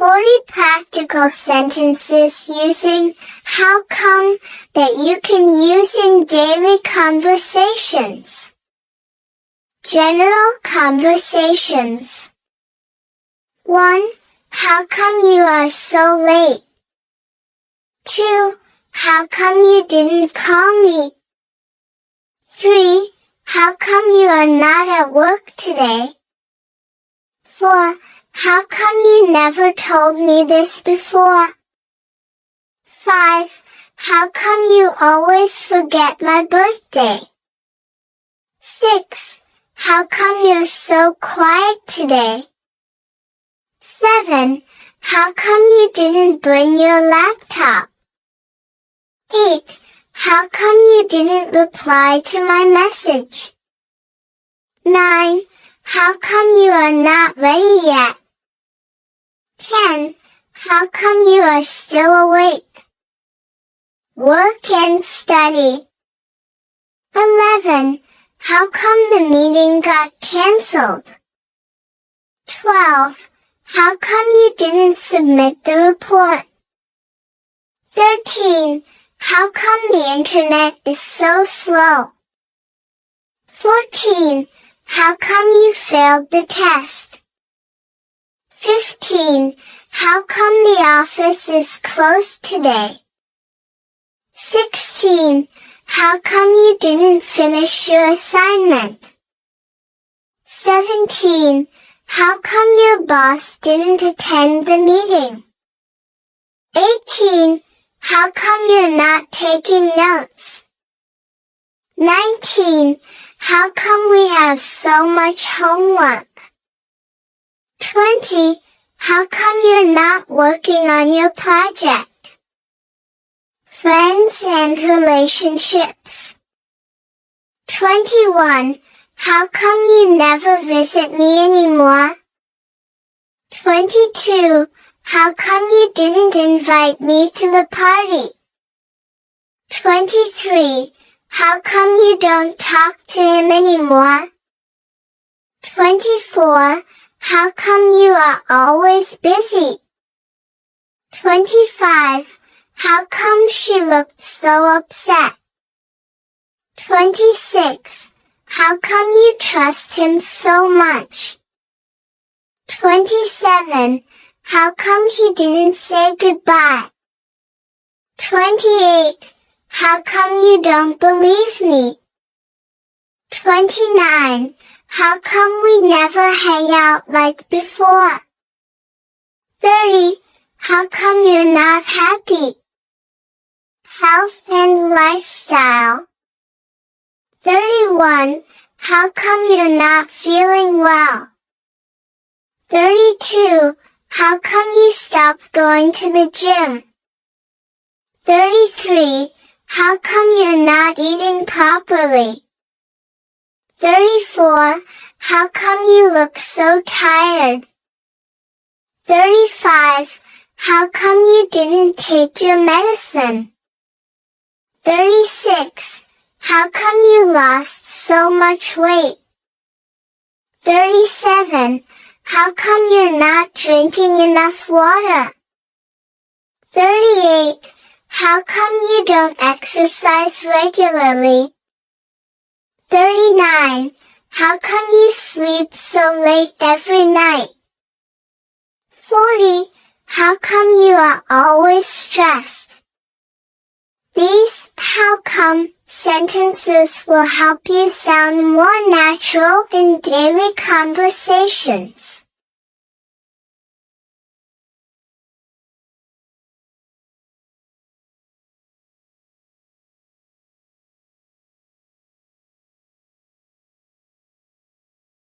40 practical sentences using how come that you can use in daily conversations. General conversations. 1. How come you are so late? 2. How come you didn't call me? 3. How come you are not at work today? 4. How come you never told me this before? 5. How come you always forget my birthday? 6. How come you're so quiet today? 7. How come you didn't bring your laptop? 8. How come you didn't reply to my message? 9. How come you are not ready yet? 10. How come you are still awake? Work and study. 11. How come the meeting got cancelled? 12. How come you didn't submit the report? 13. How come the internet is so slow? 14. How come you failed the test? 15. How come the office is closed today? 16. How come you didn't finish your assignment? 17. How come your boss didn't attend the meeting? 18. How come you're not taking notes? 19. How come we have so much homework? 20. How come you're not working on your project? Friends and relationships. 21. How come you never visit me anymore? 22. How come you didn't invite me to the party? 23. How come you don't talk to him anymore? 24. How come you are always busy? 25. How come she looked so upset? 26. How come you trust him so much? 27. How come he didn't say goodbye? 28. How come you don't believe me? 29. How come we never hang out like before? 30. How come you're not happy? Health and lifestyle. 31. How come you're not feeling well? 32. How come you stopped going to the gym? 33. How come you're not eating properly? 34. How come you look so tired? 35. How come you didn't take your medicine? 36. How come you lost so much weight? 37. How come you're not drinking enough water? 38. How come you don't exercise regularly? 39. How come you sleep so late every night? 40. How come you are always stressed? These how come sentences will help you sound more natural in daily conversations.